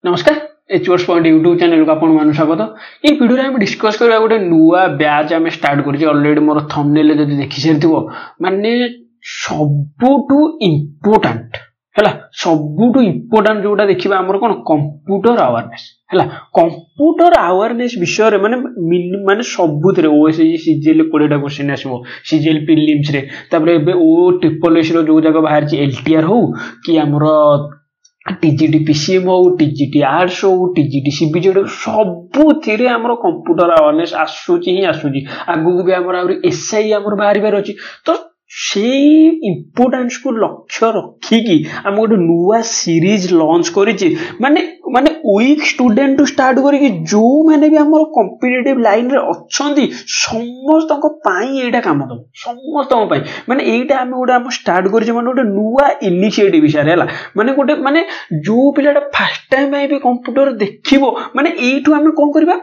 नमस्कार एचवर्स point YouTube channel को आपन स्वागत। ये वीडियो रे हम डिस्कस करबा गोटे नुआ बैच हम स्टार्ट करछि। ऑलरेडी मोर थंबनेल जदी देखि सेरथिबो माने सबुटु इंपोर्टेंट हैला, सबुटु इंपोर्टेंट जोटा देखिबा हमर कोन कंप्यूटर अवेयरनेस हैला। कंप्यूटर अवेयरनेस विषय रे माने सबुतरे ओएसजी सीजीएल 20 टा क्वेश्चन आसीबो सीजीएल प्रीलिम्स रे, तापरे एबे ओ ट्रिपल एस रो जो जगह बाहर छि एलटीआर हो कि हमर टीजीटी पीसीएम हो टीजीटी आर्ट्स हो टीजीटी सीबीजेड सबुथिरे हमर कंप्यूटर अवेयरनेस आसुची ही आसुची। आगु भी हमर आउरी एसआई हमर बाहर बार अछि। तो सेई इंपोर्टेंस को लक्ष्य रखी कि हम गोटे नुआ सीरीज लॉन्च करिछि। माने वीक स्टूडेंट टू स्टार्ट करी जो माने भी हमर कॉम्पिटिटिव लाइन रे अछंती समस्त को पाई एटा काम दो समस्त को पाई। माने एटा हम गोटे हम स्टार्ट करिछि माने गोटे नुआ इनिशिएटिव विषय हैला। माने गोटे माने जो पिलाटा फर्स्ट टाइम आइबे कंप्यूटर देखिबो माने एठू हम कोन करबा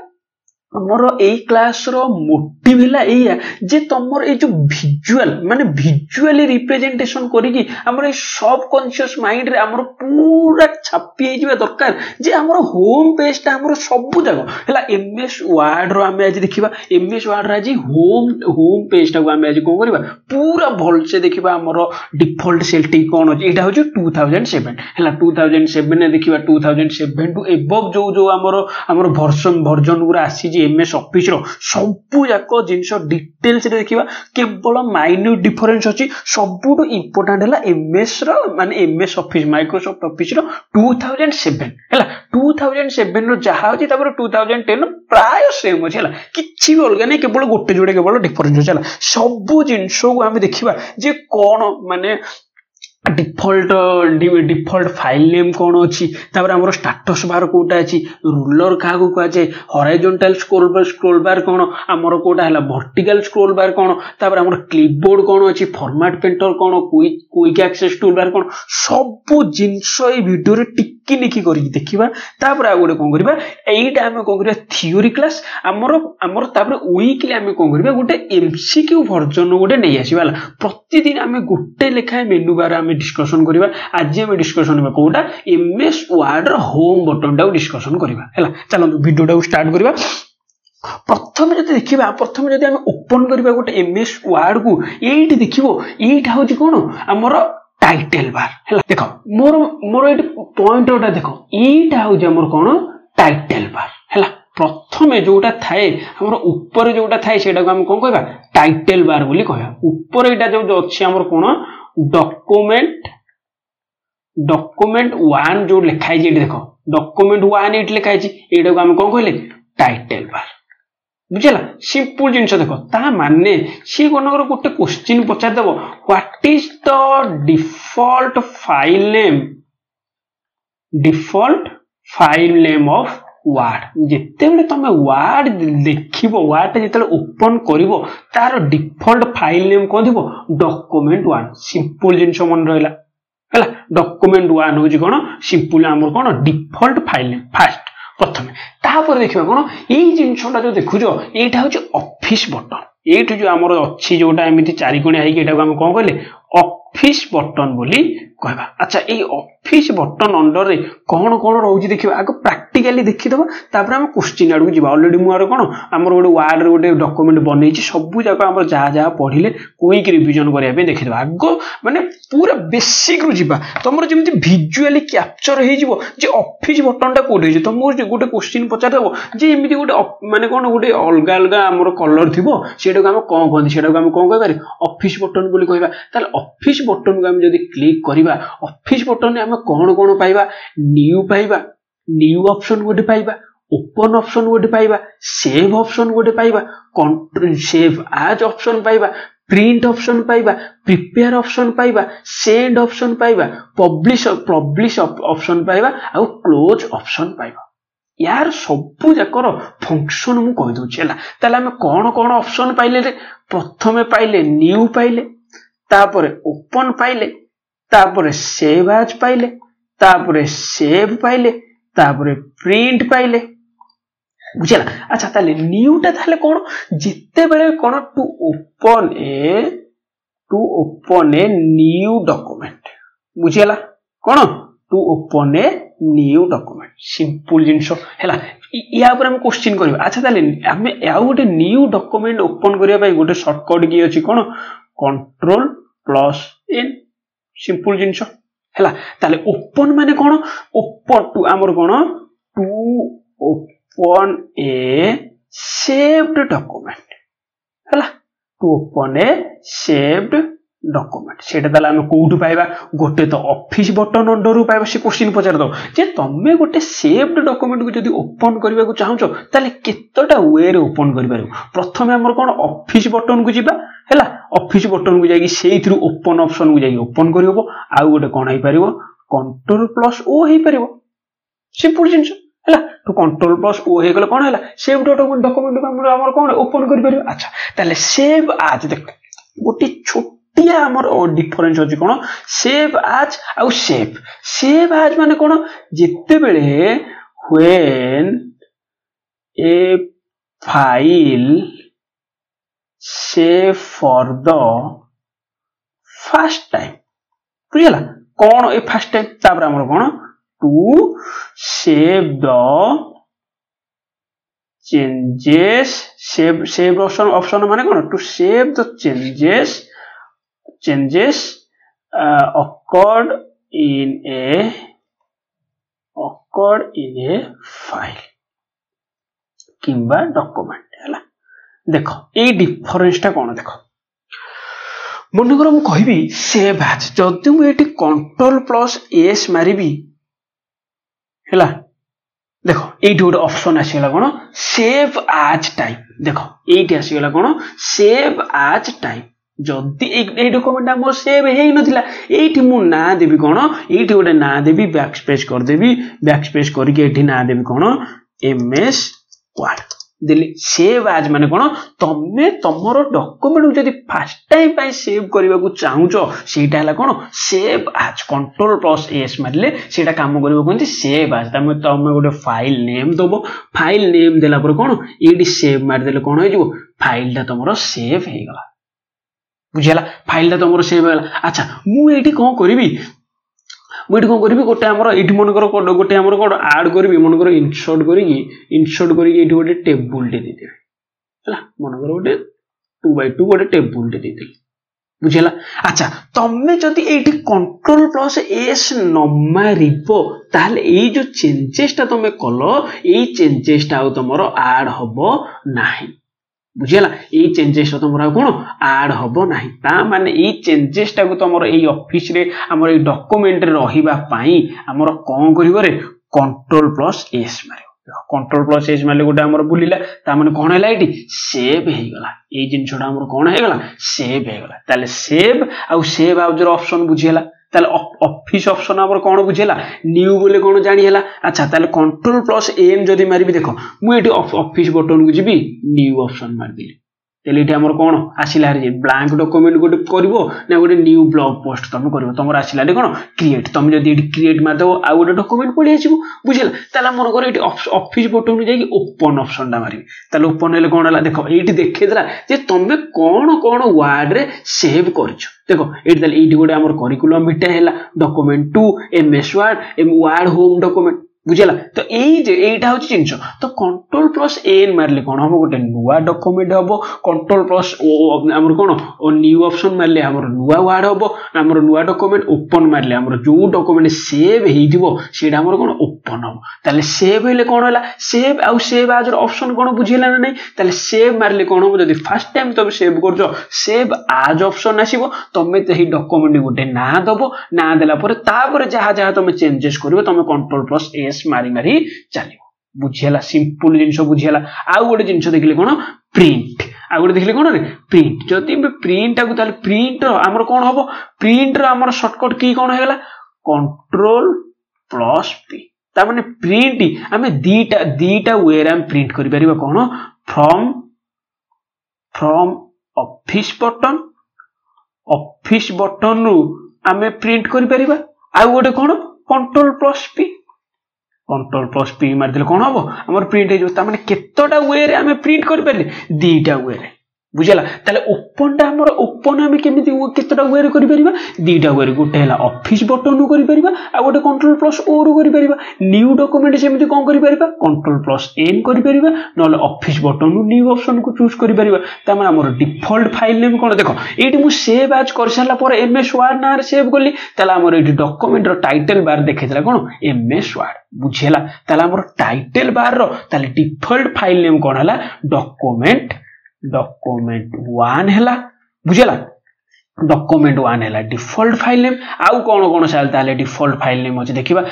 हमर ए क्लास रो मोटिव हैला एया जे तमर ए जो विजुअल माने विजुअली रिप्रेजेंटेशन करी कि हमर ए सब कॉन्शियस माइंड रे हमर पूरा छापी हे जिबा दरकार जे हमर होम पेज ता हमर सब जगह हैला। एमएस वर्ड रो हम आज देखिबा एमएस वर्ड रा जी होम पेज ता को हम आज को करबा पूरा भल से देखिबा हमर डिफॉल्ट सेटिंग कोन अछि। एटा हो 2007 हैला। 2007 ने देखिबा 2007 टू एबव जो हमर वर्जन पूरा आसी एमएस ऑफिस रो सबु जाक जिंस डिटेल्स रे देखिबा केवल माइन्यूट डिफरेंस अछि। सबुटो इंपोर्टेंट हैला एमएस रो माने एमएस ऑफिस माइक्रोसॉफ्ट ऑफिस रो 2007 हैला। 2007 रो जहा अछि तापर 2010 प्राय सेम अछि हैला। किछि भी अलगा नै केवल गोटे जोडे केवल डिफरेंस अछि हैला। सबु जिंस को हम देखिबा जे कोन माने डिफॉल्ट फाइल नेम कौन अच्छी तापर हमर स्टेटस बार कोटा अछि रूलर का को कह जे हॉरिजॉन्टल स्क्रॉल बार कौन हमर कोटा हला वर्टिकल स्क्रॉल बार कौन तापर हमर क्लिपबोर्ड कौन अछि फॉर्मेट पेंटर कौन क्विक एक्सेस टूल बार कौन सब जिंस ए वीडियो रे टिक्की निकी करी देखिबा। तापर आ गोटे कोन करबा एइटा हम कोन करबा थ्योरी क्लास हमर तापर वीकली हम कोन करबा गोटे एमसीक्यू वर्जन गोटे नै आसीबा हला। प्रतिदिन हम गोटे लेखा मेनू बार हम डिस्कशन करिबा। आज हम डिस्कशन करबा कोटा एमएस वर्ड रो होम बटन टा डिस्कशन करिबा हैला। चलो वीडियो टा स्टार्ट करिबा। प्रथम जदि देखिबा प्रथम जदि हम ओपन करिबा गोटे एमएस वर्ड को एइठी देखिबो एइठा होची कोन हमर टाइटल बार हैला। देखो मोर एट पॉइंट ओटा देखो एइठा होची हमर कोन टाइटल बार हैला। प्रथमे जोटा थाए हमर ऊपर जोटा थाए सेटा को हम कोन कहबा टाइटल बार बोली कहबा। ऊपर एटा जो अछि हमर कोन डॉक्यूमेंट 1 जो लिखाई जे देखो डॉक्यूमेंट 1 एट लिखाई जे एटा को हम कोन कहले टाइटल बार बुझला। सिंपल जिंस देखो ता माने सी कोनकर गोटे क्वेश्चन पचार देबो what is the default file name of word. जेते बेले तमे वर्ड देखिबो वर्ड जेते ओपन करिवो तार डिफॉल्ट फाइल नेम कोन दिबो डॉक्यूमेंट 1। सिंपल जिंस मन रहला हैला। डॉक्यूमेंट 1 होजी कोन सिंपल हमर कोन डिफॉल्ट फाइल नेम फर्स्ट प्रथमे। तापर देखिबा कोन एई जिंसटा जो देखुजो एटा होची ऑफिस बटन। एठी जो हमर अछि जोटा एमिति चारि कोणे आइ के एटा को हम कोन कहले ऑफिस बटन बोली कहबा। अच्छा ए ऑफिस बटन अंडर रे कोन कोन रहउची देखिबा आगो प्रैक्टिकली देखि दबा तापर हम क्वेश्चन आडू जिबा। ऑलरेडी मुआर कोन हमर गोटे वर्ड रे गोटे डॉक्यूमेंट बनैछि सबु जाका हमर जा पढिले क्विक रिवीजन करिया पे देखि दबा। आगो माने पूरा बेसिक रु जिबा तमर जेमति विजुअली कैप्चर हे जिवो जे ऑफिस बटन टा कोड हे जे तमर जे गोटे क्वेश्चन पचार देबो जे एमिति गोटे माने कोन गोटे अलगा अलगा हमर कलर थिबो सेटा को हम कोन कहंदी सेटा को हम कोन कहबारे ऑफिस बटन बोली कहबा। ताले ऑफिस बटन को हम जदी क्लिक करिबा ऑफिस बटन रे हम कोन कोन पाइबा न्यू ऑप्शन गोटे पाइबा ओपन ऑप्शन गोटे पाइबा सेव ऑप्शन गोटे पाइबा कंट्रोल सेव एज ऑप्शन पाइबा प्रिंट ऑप्शन पाइबा प्रिपेयर ऑप्शन पाइबा सेंड ऑप्शन पाइबा पब्लिश ऑप्शन पाइबा आ क्लोज ऑप्शन पाइबा। यार सबु जाकर फंक्शन मु कहि दोछि हैला। ताले हम कोन कोन ऑप्शन पाइले रे प्रथमे पाइले न्यू पाइले तापरे ओपन पाइले तापरे सेव एज पाइले तापरे सेव पाइले तापरे प्रिंट पाइले बुझला। अच्छा ताले न्यू टा ताले कोन जिते बेले कोन to open a new document बुझला कोन to open a new document simple जिनस है या ऊपर हम क्वेश्चन करबा अच्छा ताले हमें याउ गोटे न्यू डॉक्यूमेंट ओपन करिया पई गोटे शॉर्टकट की अछि कोन कंट्रोल प्लस एन सिंपल जिनस है ताले ओपन माने कोन ओपन टू हमर कोन to open a saved document है to open a saved document सेटा ताला हम कोठु पाइबा गोटे तो ऑफिस बटन अंडर रु पाइबा से क्वेश्चन पचार दो जे तमे गोटे सेव्ड डॉक्यूमेंट को जदी ओपन करबा को चाहछो ताले केतोटा वे रे ओपन करि पारो प्रथमे हमर कोन ऑफिस बटन को जिबा हैला ऑफिस बटन को जाई सेइथरु ओपन ऑप्शन को जाई ओपन करिवो आ गोटे कोन आइ पारिवो कंट्रोल प्लस ओ हे पारिवो सिंपल जिंस हैला तो कंट्रोल प्लस ओ हे गले कोन हैला सेव डॉक्यूमेंट को हमर कोन ओपन करि पारिवो अच्छा ताले सेव आज देख गोटे छोटिया हमर डिफरेंस अछि कोन सेव आज आ सेव आज माने कोन जेते बेले when A file save for the first time बुझला कौन ए फर्स्ट टाइम तापर हमर कोन to save the changes save option माने कोन to save the changes occurred in a file किंबा डॉक्यूमेंट हैला देखो ए डिफरेंस टा कोन देखो मन कर मु कहबी सेव एज जदि मु एटी कंट्रोल प्लस एस मारिबी हैला देखो एटी गोटे ऑप्शन आसीगला कोन सेव एज टाइप देखो एटी आसीगला कोन सेव एज टाइप जदि ए डॉक्यूमेंट हमर सेव हेई नथिला एटी मु ना देबी कोन एटी गोटे ना देबी बैकस्पेस कर देबी बैकस्पेस करके एटी ना देबी कोन एमएस वर्ड दिल्ली सेव आज माने कोन तमे तमरो डॉक्यूमेंट जदी फर्स्ट टाइम पाई सेव करबा को चाहूचो सेटा हला कोन सेव आज कंट्रोल प्लस एस मारले सेटा काम करबो कोनती सेव आज तमे गोटे फाइल नेम दबो फाइल नेम देला पर कोन एडी सेव मार देले कोन हो जइबो फाइल ता तमरो सेव हे गला बुझिला फाइल ता तमरो सेव हे गला अच्छा मु एडी कोन करबी मुझे कौन करी गोटे आमर ये मनकर गोटे आमर कौन आड करी मनकर इनसर्ट करी गोटे टेबुल टे देदेवी है मनकर गोटे 2x2 गोटे टेबुल टे देदेवी बुझेगा अच्छा तमें जदि ये कंट्रोल प्लस एस न मारिबो ताले ये जो चेंजेस तुम कल ये चेंजेस तुम आड हबो नाही बुझेला ये चेंजेस तुम कौन आड हबो नाही ता माने ये चेंजेस टाको तुम ये ऑफिस रे हमर ये डॉक्यूमेंट रे रहिबा पाई हमर कोन करिवो रे control plus S Mario control plus S मारले गोटे हमर बुलिला ता माने कोन हैला एटी सेव हे गला ये जिनछडा हमर कोन हे गला सेव हे गला ताले सेव आउ जो ऑप्शन बुझेला ताले ऑफिस ऑप्शन हमर कोन बुझेला न्यू बोले कोन जानि हैला अच्छा ताले कंट्रोल प्लस एन जदी मारिबी देखो मु एटी ऑफिस बटन को जिबी न्यू ऑप्शन मार दिली तेले इटे हमर कोन आसिला रे ब्लैंक डॉक्यूमेंट गोटे करबो ना गोटे न्यू ब्लॉग पोस्ट तुम करबो तुमर आसिला रे कोन क्रिएट तुम जदी एटी क्रिएट मार दो आ गोटे डॉक्यूमेंट पड़ी आछिबो बुझिला ताला मन कर एटी ऑफिस बटन को जाई ओपन ऑप्शन दा मारिबी ताले ओपन हेले कोन हला देखो एटी देखेदरा जे तुमे कोन कोन वर्ड रे सेव करछो देखो एटी ताले एटी गोटे हमर करिकुलम बिटा हेला document 2 MS Word home document बुझेला तो एटा हूँ जिनस तो कंट्रोल प्लस एन मारले कौन हम गोटे नुआ डॉक्यूमेंट हम कंट्रोल प्लस आमर कौन न्यू ऑप्शन मारले आमर नुआ वर्ड हम आमर नुआ डॉक्यूमेंट ओपन मारले आमर जो डॉक्यूमेंट सेव हेइदिबो सेटा आमर कौन ओपन हम ताले सेव हेले कौन होला सेव आउ सेव आज ऑप्शन कौन बुझेला ना नहीं ताले सेव मारले कौन हम जदी फर्स्ट टाइम तुम सेव करजो सेव आज ऑप्शन आसीबो तमे तेही डॉक्यूमेंट गोटे ना दबो ना देला पर तापर जहा जहा तुम चेंजेस करिवो तुम कंट्रोल प्लस एस मारी मारी चलियो बुझेला सिंपल जिनस बुझेला आउ गोटे जिनस देखले कोन प्रिंट आ गोटे देखले कोन रे प्रिंट जति प्रिंट आगु ताले प्रिंट हमर कोन हबो प्रिंट रो हमर शॉर्टकट की कोन हेला कंट्रोल प्लस पी ता माने प्रिंट हमें दीटा वे रे हम प्रिंट करि परिबा कोन फ्रॉम ऑफिस बटन रु हमें प्रिंट करि परिबा आउ गोटे कोन कंट्रोल प्लस पी मार दिले कोन हबो हमर प्रिंट हे जो ता माने केतोटा वे रे हमें प्रिंट करि परले दीटा वे रे बुझला ताले ओपन टा हमर ओपन हम केमिति केतटा वे रे करि परिबा दीटा वे गोटे हला ऑफिस बटन नु करि परिबा आ गोटे कंट्रोल प्लस ओ रो करि परिबा न्यू डॉक्यूमेंट सेमिति कोन करि परिबा कंट्रोल प्लस एन करि परिबा नले ऑफिस बटन नु न्यू ऑप्शन को चूज करि परिबा त हमर डिफॉल्ट फाइल नेम कोन देखो एटी मु सेव एज कर साला पर एमएस वर्ड ना सेव करली ताले हमर एटी डॉक्यूमेंट रो टाइटल बार देखैतला कोन एमएस वर्ड बुझेला ताले हमर टाइटल बार रो ताले डिफॉल्ट फाइल नेम कोन हला डॉक्यूमेंट 1 हैला बुझला डॉक्यूमेंट 1 हैला डिफॉल्ट फाइल नेम आउ कोन साल ताले डिफॉल्ट फाइल नेम अछि देखिबा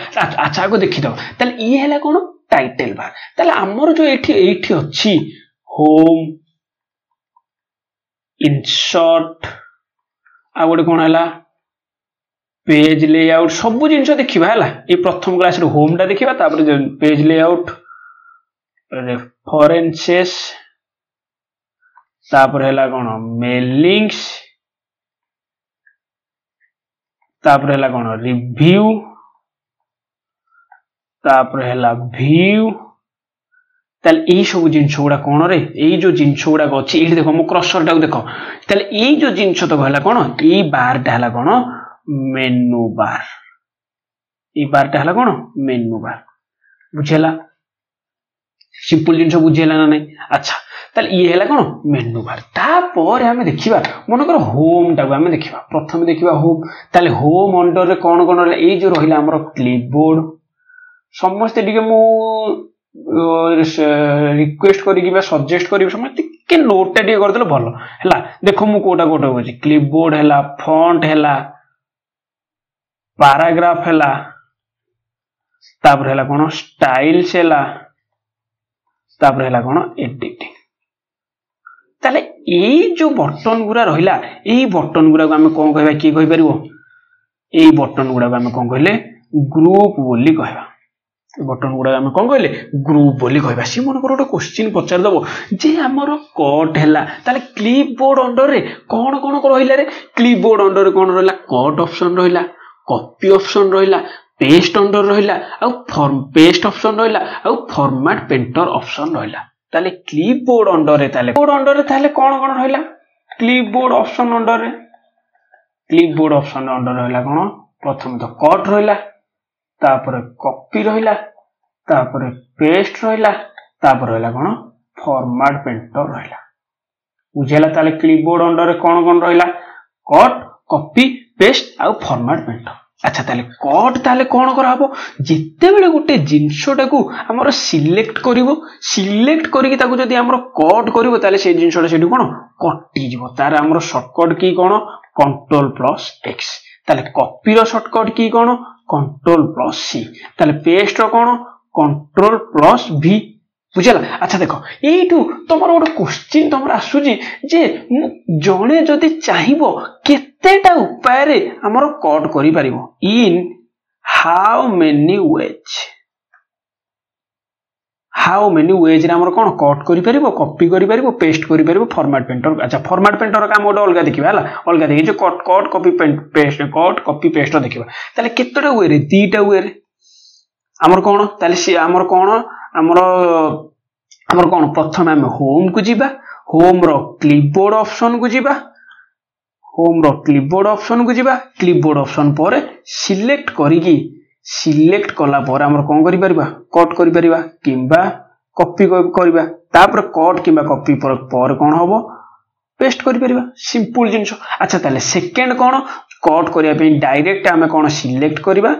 अच्छा को देखि दो ताले ई हैला कोन टाइटल बार ताले हमर जो एठी अछि होम इंसर्ट आ गोटे कोन हैला पेज लेआउट सब जिंस देखिबा हैला ए प्रथम क्लास रे होम टा देखिबा तापर पेज लेआउट रेफरेंसेस तापर हैला कोन मेलिंग्स तापर हैला कोन रिव्यू तापर हैला व्यू ताले ए सब जिंस गुडा कोन रे ए जो जिंस गुडा अछि ए देखो मो क्रसर टा देखो ताले ए जो जिंस तो हैला कोन ए बार टा हैला कोन मेनू बार ए बार टा हैला कोन मेनू बार बुझेला सिंपल जिंस बुझेला ना नहीं अच्छा ताले ये हैला कोन मेनू बार तापर हमें देखिबा मन कर होम टा हमें देखिबा प्रथम देखिबा होम ताले होम अंडर रे कोन कोन रहला ए जो रहिला हमर क्लिपबोर्ड समस्त टिके मु रिक्वेस्ट करी कि सजेस्ट करी समस्त के नोट टा टिके कर देलो भलो हैला देखो मु कोटा कोटा होची क्लिपबोर्ड हैला फॉन्ट हैला पैराग्राफ हैला तापर हैला कोन स्टाइल्स हैला तापर हैला कोन एडिटिंग ताले ए जो बटन गुरा रहिला ए बटन गुरा को हम कोन कहबा की कहि परिबो ए बटन गुरा को हम कोन कहले ग्रुप बोली कहबा बटन गुरा हम कोन कहले ग्रुप बोली कहबा सी मन को क्वेश्चन पचार दबो जे हमर कट हैला ताले क्लिपबोर्ड अंडर रे कोन कोन रहिला रे क्लिपबोर्ड अंडर रे कोन रहिला कट ऑप्शन रहिला कॉपी ऑप्शन रहिला पेस्ट अंडर रहिला आ फॉर्म पेस्ट ऑप्शन रहिला आ फॉर्मेट पेंटर ऑप्शन रहिला ताले क्लिपबोर्ड अंडर रे ताले बोर्ड अंडर रे ताले कोन कोन रहिला क्लिपबोर्ड ऑप्शन अंडर रे क्लिपबोर्ड ऑप्शन अंडर रहिला कोन प्रथम तो कट रहिला तापर कॉपी रहिला तापर पेस्ट रहिला तापर रहिला कोन फॉर्मेट पेंटर रहिला बुझेला ताले क्लिपबोर्ड अंडर रे कोन कोन रहिला कट कॉपी पेस्ट आ फॉर्मेट पेंटर अच्छा ताले कट ताले कोन करा हबो जिते बेले गुटे जिंसटा को हमर सिलेक्ट करिवो सिलेक्ट करिकि ताको जदी हमर कट करिवो ताले से जिंसटा सेठी कोन कटि जिवो तार हमर शॉर्टकट की कोन कंट्रोल प्लस एक्स ताले कॉपी रो शॉर्टकट की कोन कंट्रोल प्लस सी ताले पेस्ट रो कोन कंट्रोल प्लस वी बुझला अच्छा देखो एटू तमरो गोटे क्वेश्चन तमर आसुजी जे जणे जदी चाहिबो केतेटा उपाय रे हमर कट करि परिबो इन हाउ मेनी वेज रे हमर कोन कट करि परिबो कॉपी करि परिबो पेस्ट करि परिबो फॉर्मेट पेंटर अच्छा फॉर्मेट पेंटर काम ओडा अलगा देखिबा हला अलगा देखि जे cut copy paste cut copy paste देखिबा ताले केतेटा वे रे दीटा वे रे हमर कोन ताले सी हमर कोन हमर कोन प्रथम हम होम को जीबा होम रो क्लिपबोर्ड ऑप्शन को जीबा होम रो क्लिपबोर्ड ऑप्शन को जीबा क्लिपबोर्ड ऑप्शन पर सिलेक्ट करिकी सिलेक्ट कला पर हमर कोन करि परिबा कट करि परिबा किबा कॉपी करबा तापर कट किबा कॉपी पर कोन होबो पेस्ट करि परिबा सिंपल जिंस अच्छा ताले सेकंड कोन कट करिया पे डायरेक्ट हमें कोन सिलेक्ट करबा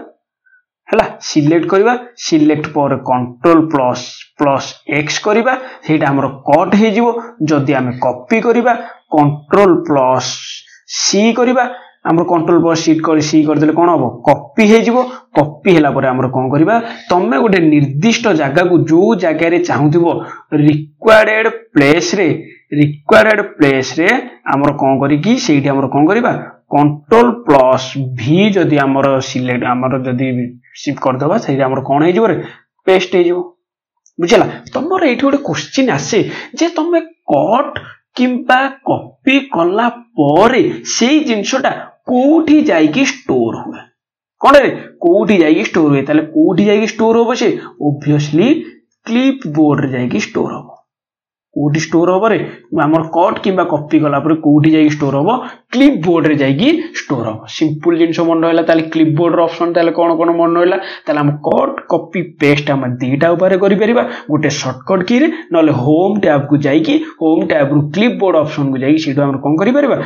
हला सिलेक्ट करबा सिलेक्ट पर कंट्रोल प्लस एक्स करबा सेटा हमर कट हे जिवो जदी हमें कॉपी करबा कंट्रोल प्लस सी करबा हमर कंट्रोल प्लस सी कर देले कोन होबो कॉपी हे जिवो कॉपी हैला पर हमर कोन करबा तमे गोटे निर्दिष्ट जगह को जो जगह रे चाहुथिबो रिक्वायर्ड प्लेस रे हमर कोन करी की सेठी हमर कोन करबा कंट्रोल प्लस भी जदी हमर सिलेक्ट हमर जदी शिफ्ट कर दबा सेठी हमर कोन हे जिवो रे पेस्ट हे जिवो बुझला तमर एठी गोटे क्वेश्चन आसे जे तमे कट किंबा कॉपी कला परे सेही जिंसटा कोठी जाईकी स्टोर हुए कोन रे कोठी जाईकी स्टोर हुए ताले कोठी जाईकी स्टोर होबो से ऑब्वियसली क्लिपबोर्ड रे जाईकी स्टोर होबो कोठी स्टोर हम रे आमर कट कि कॉपी कला कोठी जाई स्टोर हम क्लिपबोर्ड रे जाई स्टोर हम सिंपल जिनस मन रहा ताले क्लिपबोर्ड ऑप्शन ताले कौन कौन मन रहा ताले हम कट कॉपी पेस्ट हम दीटा ऊपर करि परिबा गोटे शॉर्टकट की रे नले होम टैब को जाई होम टैब रु क्लिपबोर्ड ऑप्शन को जाई सेटो हम कोन करि परिबा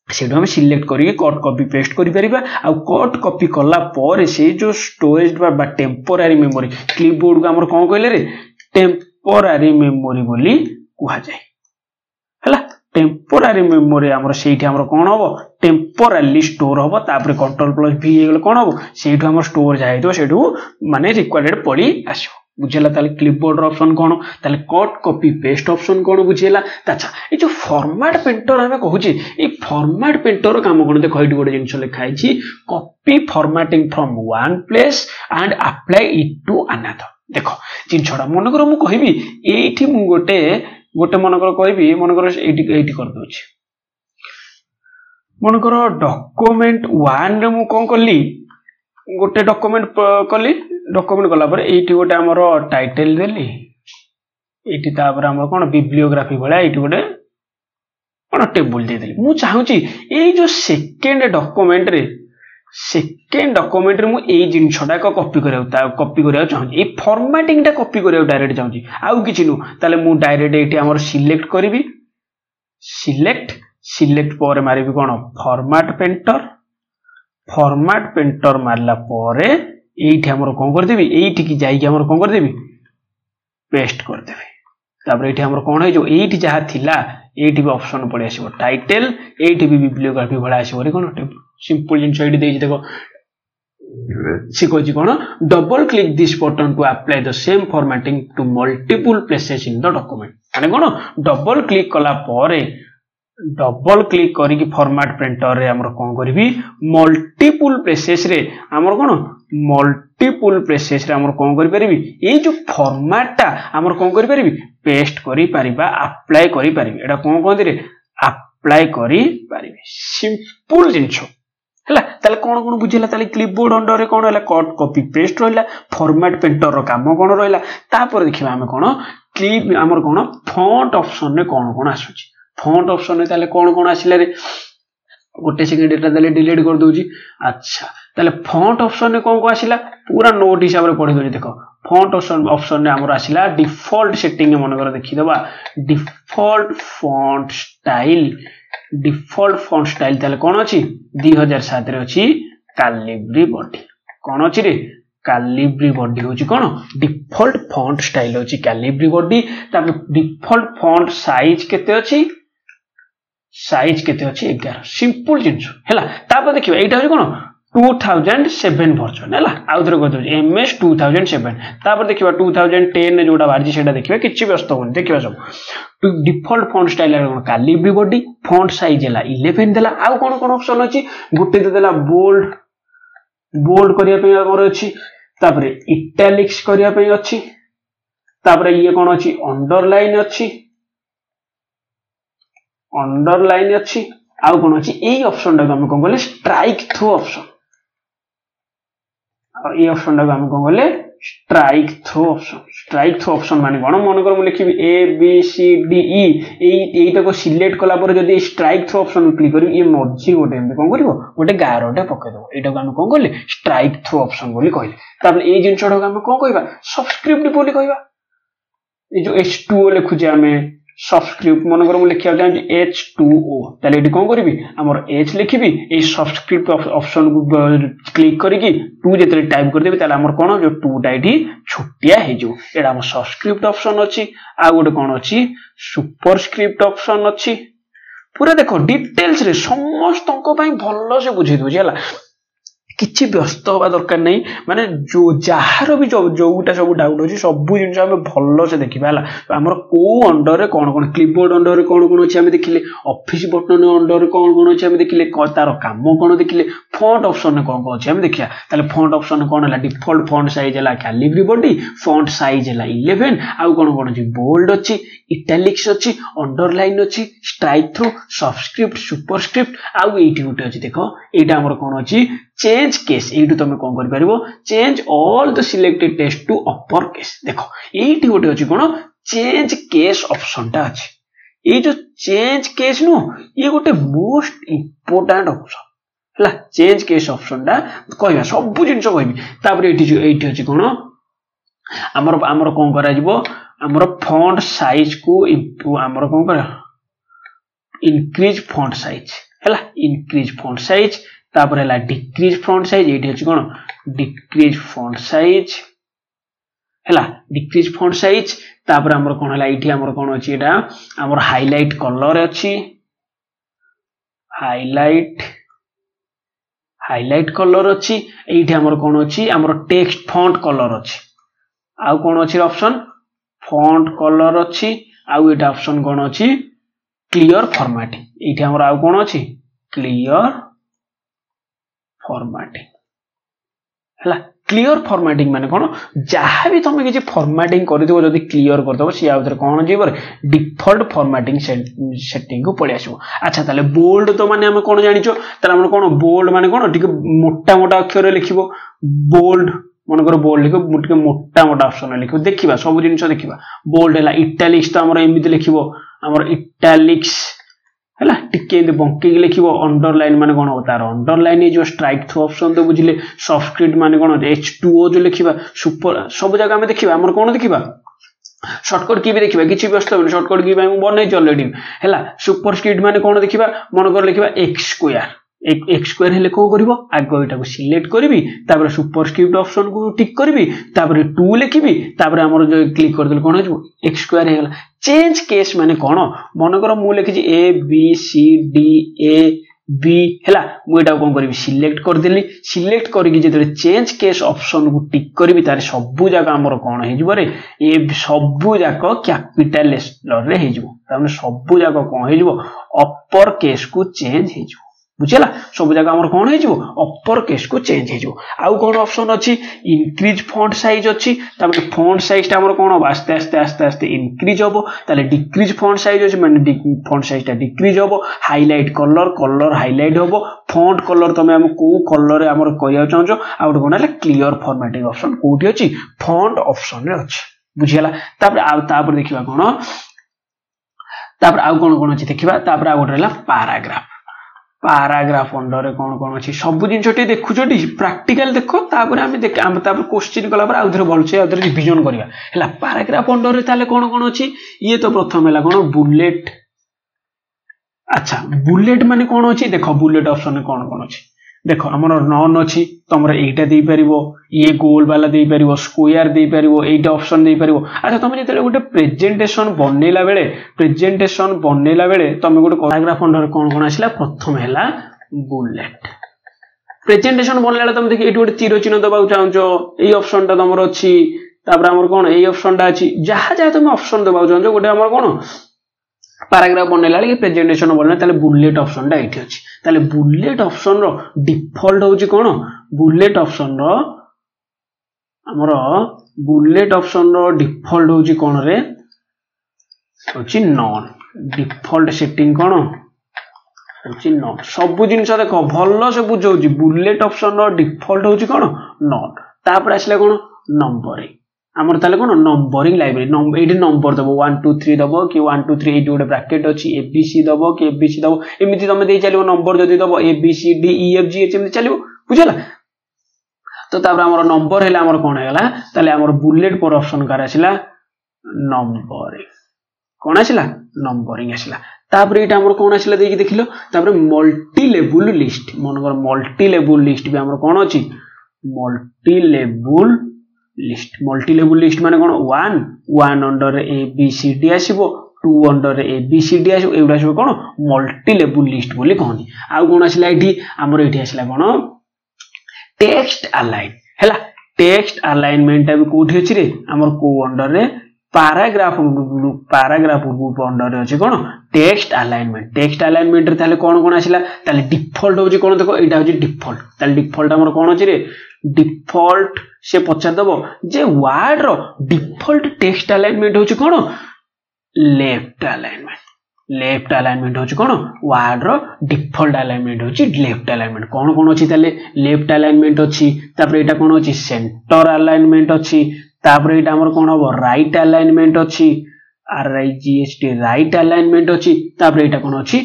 सेटो हम सिलेक्ट करिके कट कॉपी पेस्ट करि परिबा आ कट कॉपी कला पर से जो स्टोरेज बा टेम्पोरारी मेमोरी क्लिपबोर्ड को हमर कोन कहले रे टेम्पोरारी मेमोरी बोली कुहा जाय हला टेम्पोरारी मेमोरी हमर सेठी हमर कोन होबो टेम्पोरारी स्टोर होबो तापर कंट्रोल प्लस v हेगल कोन होबो सेठो हमर स्टोर जाय तो सेठो माने रिक्वायर्ड पड़ी आसो बुझेला ताले क्लिपबोर्ड ऑप्शन कोन ताले कट कॉपी पेस्ट ऑप्शन कोन बुझेला अच्छा ए जो फॉर्मेट पेंटर हमें कहूची ए फॉर्मेट पेंटर काम कोन देखो एठी गोटे जिंस लिखाई छी copy formatting from one place and apply it to another देखो जिनछडा मन करो मु कहिबी एठी मु गोटे मन करो कहिबी मन करो एठी कर दोछि मन करो डॉक्यूमेंट 1 रे मु कोन करली गोटे डॉक्यूमेंट कली डॉक्यूमेंट कला पर एठी गोटे हमर टाइटल देली एठी तापर हमर कोन बिब्लियोग्राफी भला एठी गोटे कोन टेबल दे देली मु चाहूची ए जो सेकंड डॉक्यूमेंट रे मु ए जिनछडा को कॉपी करिया चाहूची ए फॉर्मेटिंग टा कॉपी करिया डायरेक्ट चाहूची आउ किछि नु ताले मु डायरेक्ट एठी हमर सिलेक्ट करबी सिलेक्ट पर मारिबी कोन फॉर्मेट पेंटर मारला परे एठी हमर कोन कर देबी एठी की जाई के हमर कोन कर देबी पेस्ट कर देबी तापर एठी हमर कोन है जो एठी जहा थिला एठी भी ऑप्शन पड़े आसीबो टाइटल एठी भी बिब्लियोग्राफी भला आसीबो रे कोन सिंपल जिंस एठी देई देखो सिकोजी कोन double click this button to apply the same formatting to multiple places in the document माने कोन डबल क्लिक कला परे डबल क्लिक करी फॉर्मेट पेंटर रे हमर कोन करबी मल्टीपल प्लेसेस रे हमर कोन मल्टीपल प्लेसेस रे हमर कोन करि परिबी ए जो फॉर्मेट ता हमर कोन करि परिबी पेस्ट करि परिबा अप्लाई करि परिबी एटा कोन कहंदी रे अप्लाई करि परिबी सिंपल जिंस हला ताले कोन कोन बुझिला ताले क्लिपबोर्ड अंडर रे कोन हला कट कॉपी पेस्ट रहला फॉर्मेट पेंटर रो काम कोन रहला तापर देखिबा हम कोन क्लिप हमर कोन फॉन्ट ऑप्शन रे कोन कोन आसुची फॉन्ट ऑप्शन में ताले कौन कौन आसिला रे गोटे सेकंड एटा ताले डिलीट कर दोजी अच्छा ताले फॉन्ट ऑप्शन में कौन को आसिला पूरा नोट हिसाब रे पढि दोजी देखो फॉन्ट ऑप्शन में हमर आसिला डिफॉल्ट सेटिंग में मन कर देखि देबा डिफॉल्ट फॉन्ट स्टाइल ताले कौन अछि 2007 रे अछि कैलिब्री बॉडी कौन अछि रे कैलिब्री बॉडी होची कोन डिफॉल्ट फॉन्ट स्टाइल होची कैलिब्री बॉडी तापर डिफॉल्ट फॉन्ट साइज केते अछि 11 सिंपल जिंस हैला तापर देखिबा एटा होची कोन 2007 वर्जन हैला आउथरे को दोजी एमएस 2007 तापर देखिबा 2010 ने जोडा बारजी सेटा देखिबा किछि व्यस्त होन देखिबा सब डिफॉल्ट फॉन्ट स्टाइल रे कोन कैलिब्री बॉडी फॉन्ट साइज हैला 11 देला आउ कोन ऑप्शन अछि गुटे देला बोल्ड करिया पे हमर अछि तापरे इटैलिक्स करिया पे अछि तापरे ये कोन अछि अंडरलाइन अछि आउ कोन अछि एई ऑप्शन टा हम कोन बोले स्ट्राइक थ्रू ऑप्शन और ए ऑप्शन टा हम कोन बोले स्ट्राइक थ्रू ऑप्शन माने कोन मन कर मु लिखिबी ए बी सी डी ई एईटा को सिलेक्ट कला पर जदी स्ट्राइक थ्रू ऑप्शन क्लिक करी ये मर्जी गोटे हम कोन करिवो गोटे गारोटा पके दो एटा को हम कोन करले स्ट्राइक थ्रू ऑप्शन बोली कहले तापर ए जिंसडा को हम कोन कहबा सबस्क्रिप्ट बोली कहबा ए जो H2O लिखु जे हमें सबस्क्रिप्ट मन कर मु लिखिया चाहि H2O ताले एटी कोन करबी हमर H लिखिबी ए सबस्क्रिप्ट ऑप्शन को क्लिक करिकि 2 जेतले टाइप कर देबी ताले हमर कोन जो 2 टा एटी छुटिया हे जो एडा हमर सबस्क्रिप्ट ऑप्शन अछि आ गोटे कोन अछि सुपरस्क्रिप्ट ऑप्शन अछि पूरा देखो डिटेल्स रे समस्त को पई भल्लो से बुझी दोजी हला किछि व्यस्त होबा दरकार नै माने जो जहार भी जोटा सब डाउट होची सब जिंस हम भल्लो से देखिबा हला हमर को अंडर रे कोन क्लिपबोर्ड अंडर रे कोन अछि हम देखिले ऑफिस बटन अंडर रे कोन अछि हम देखिले तार काम कोन देखिले फॉन्ट ऑप्शन कोन अछि हम देखिया ताले फॉन्ट ऑप्शन कोन हला डिफॉल्ट फॉन्ट साइज हला कैलिब्री बॉडी फॉन्ट साइज हला 11 आउ कोन अछि बोल्ड अछि इटैलिक्स अछि अंडरलाइन अछि स्ट्राइक थ्रू सबस्क्रिप्ट सुपरस्क्रिप्ट आउ एठी उटे अछि देखो एटा हमर कोन अछि चेंज केस एटू तमे कोन करि परिबो change all the selected text to upper case देखो एठी गोटे अछि कोन चेंज केस ऑप्शन टा अछि ये जो चेंज केस नु ये गोटे मोस्ट इंपोर्टेंट ऑप्शन हला चेंज केस ऑप्शन टा कहबा सब जिंस कहबी तापर एठी अछि कोन हमर कोन करा जिवो हमर फॉन्ट साइज को हमर कोन करा इंक्रीज फॉन्ट साइज हला इंक्रीज फॉन्ट साइज तापर हला डिक्रीज फॉन्ट साइज एठी अछि कोन डिक्रीज फॉन्ट साइज हला डिक्रीज फॉन्ट साइज तापर हमर कोन हला एठी हमर कोन अछि एटा हमर हाइलाइट कलर अछि हाइलाइट कलर अछि एठी हमर कोन अछि हमर टेक्स्ट फॉन्ट कलर अछि आउ कोन अछि ऑप्शन फॉन्ट कलर अछि आउ एटा ऑप्शन कोन अछि क्लियर फॉर्मेटिंग एठी हमर आउ कोन अछि क्लियर फॉर्मेटिंग हला क्लियर फॉर्मेटिंग माने कोन जहां भी तुम किछि फॉर्मेटिंग कर दिबो जदी क्लियर कर दबो सी आउतर कोन जेबर डिफॉल्ट फॉर्मेटिंग सेटिंग को पळे आसीबो अच्छा ताले बोल्ड तो माने हम कोन जानिचो ताले हम कोन बोल्ड माने कोन ठीक मोटा मोटा अक्षर रे लिखिबो बोल्ड मन कर बोल्ड लिखो मुटके मोटा मोटा ऑप्शन लिखो देखिबा सब जिंस देखिबा बोल्ड हला इटैलिक्स तो हमर एमिति लिखिबो हमर इटैलिक्स हला टिके इन बंकी लिखिबो अंडरलाइन माने कोन होता है अंडरलाइन जो स्ट्राइक थ्रू ऑप्शन तो बुझिले सब्सक्रिप्ट माने कोन H2O जो लिखिबा सुपर सब जगह में देखिबा हमर कोन देखिबा शॉर्टकट की भी देखिबा किछि व्यस्त होबे शॉर्टकट की हम बनै ऑलरेडी हला सुपरस्क्रिप्ट माने कोन देखिबा मन कर लिखिबा x स्क्वायर x स्क्वायर हेले को करिवो आगो एटा को सिलेक्ट करबी तापर सुपरस्क्रिप्ट ऑप्शन को टिक करबी तापर 2 लिखिबी तापर हमर जो क्लिक कर देल कोन हो x स्क्वायर हेगला चेंज केस माने कोन मन कर मु लिखि a b c d a b हला मु एटा कोन करबी सिलेक्ट कर देली सिलेक्ट करिकि जेतरे चेंज केस ऑप्शन को टिक करबी तारे सब जगह हमर कोन हे जिवो रे ए सब जगह कैपिटल लेटर रे हे जिवो तामे सब जगह कोन हे जिवो अपर केस को चेंज हे जिवो बुझला सब जगह हमर कोन हे जिवो अपर केस को चेंज हे जिवो आउ कोन ऑप्शन अछि इंक्रीज फॉन्ट साइज अछि तामे फॉन्ट साइज ता हमर कोन आस्ते आस्ते इंक्रीज होबो ताले डिक्रीज फॉन्ट साइज अछि माने फॉन्ट साइज ता डिक्रीज होबो हाइलाइट कलर हाइलाइट होबो फॉन्ट कलर तमे हम को कलर रे हमर कहिया चाहजो आउट कोन हला क्लियर फॉर्मेटिंग ऑप्शन कोठी अछि फॉन्ट ऑप्शन रे अछि बुझियला तापर देखिबा कोन तापर आउ कोन अछि देखिबा तापर आ गोटे हला पैराग्राफ अंडर रे कोन अछि सब जिंसटी देखु छटी प्रैक्टिकल देखो तापर हम तापर क्वेश्चन कला पर आउथरे भलसे आउथरे रिवीजन करिया हला पैराग्राफ अंडर रे ताले कोन अछि ये तो प्रथम हला कोन बुलेट अच्छा बुलेट माने कोन अछि देखो बुलेट ऑप्शन कोन अछि देखो हमर नॉन अछि तमरा एटा देई परिबो ये गोल वाला देई परिबो स्क्वायर देई परिबो एटा ऑप्शन देई परिबो अच्छा तुम जेते गोटे प्रेजेंटेशन बनेला बेले तुम गोटे पैराग्राफ अंडर कोन आसिला प्रथम हैला बुलेट प्रेजेंटेशन बनेला तुम देखि एटी गोटे तीर चिन्ह दबा चाहछो एई ऑप्शन ता तमर अछि तापर हमर कोन एई ऑप्शन ता अछि जहा तुम ऑप्शन दबा चाहछो गोटे हमर कोन पैराग्राफ बनेला कि प्रेजेंटेशन बनेला ताले बुलेट ऑप्शन ता एठी अछि ताले बुलेट ऑप्शन रो डिफॉल्ट होची कोन बुलेट ऑप्शन रो हमरो बुलेट ऑप्शन रो डिफॉल्ट होची कोन रे होची नॉन डिफॉल्ट सेटिंग कोन होची नॉन सब जिंस देखो भल्लो से बुझौची बुलेट ऑप्शन रो डिफॉल्ट होची कोन नॉन तापर आसले कोन नंबरिंग हमर ताले कोन नंबरिंग लाइब्रेरी नंबर एठी नंबर दबो 1 2 3 दबो कि 1 2 3 एठी गोटे ब्रैकेट अछि abc दबो कि abc दबो एमिति तमे देई चलिबो नंबर जदी दबो abc d e f g h एमिति चलिबो बुझला तो तापर हमर नंबर हैला हमर कोन हैला ताले हमर बुलेट पर ऑप्शन कर आसिला नंबरिंग कोन आसिला नंबरिंग आसिला तापर एटा हमर कोन आसिला देकी देखिलो तापर मल्टी लेवल लिस्ट मनकर मल्टी लेवल लिस्ट भी हमर कोन अछि मल्टी लेवल लिस्ट माने कोन 1 under A B C D आसीबो 2 under A B C D आसीबो एउडा सब कोन मल्टी लेवल लिस्ट बोली कहनी आ कोन आसिला एठी हमर एठी आसिला कोन टेक्स्ट अलाइन हैला टेक्स्ट अलाइनमेंट भी कोठी अछि रे हमर को अंडर रे पैराग्राफ ग्रुप अंडर रे अछि कोन टेक्स्ट अलाइनमेंट रे ताले कोन आसिला ताले डिफॉल्ट होछि कोन देखो एटा होछि डिफॉल्ट ताले डिफॉल्ट हमर कोन अछि रे डिफॉल्ट से पचार दबो जे वर्ड रो डिफॉल्ट टेक्स्ट अलाइनमेंट होछि कोन लेफ्ट अलाइनमेंट होछि कोन वर्ड रो डिफॉल्ट अलाइनमेंट होछि लेफ्ट अलाइनमेंट कोन अछि ताले लेफ्ट अलाइनमेंट अछि तापर एटा कोन अछि सेंटर अलाइनमेंट अछि तापर एटा हमर कोन हो राइट अलाइनमेंट अछि RIGHT राइट अलाइनमेंट अछि तापर एटा कोन अछि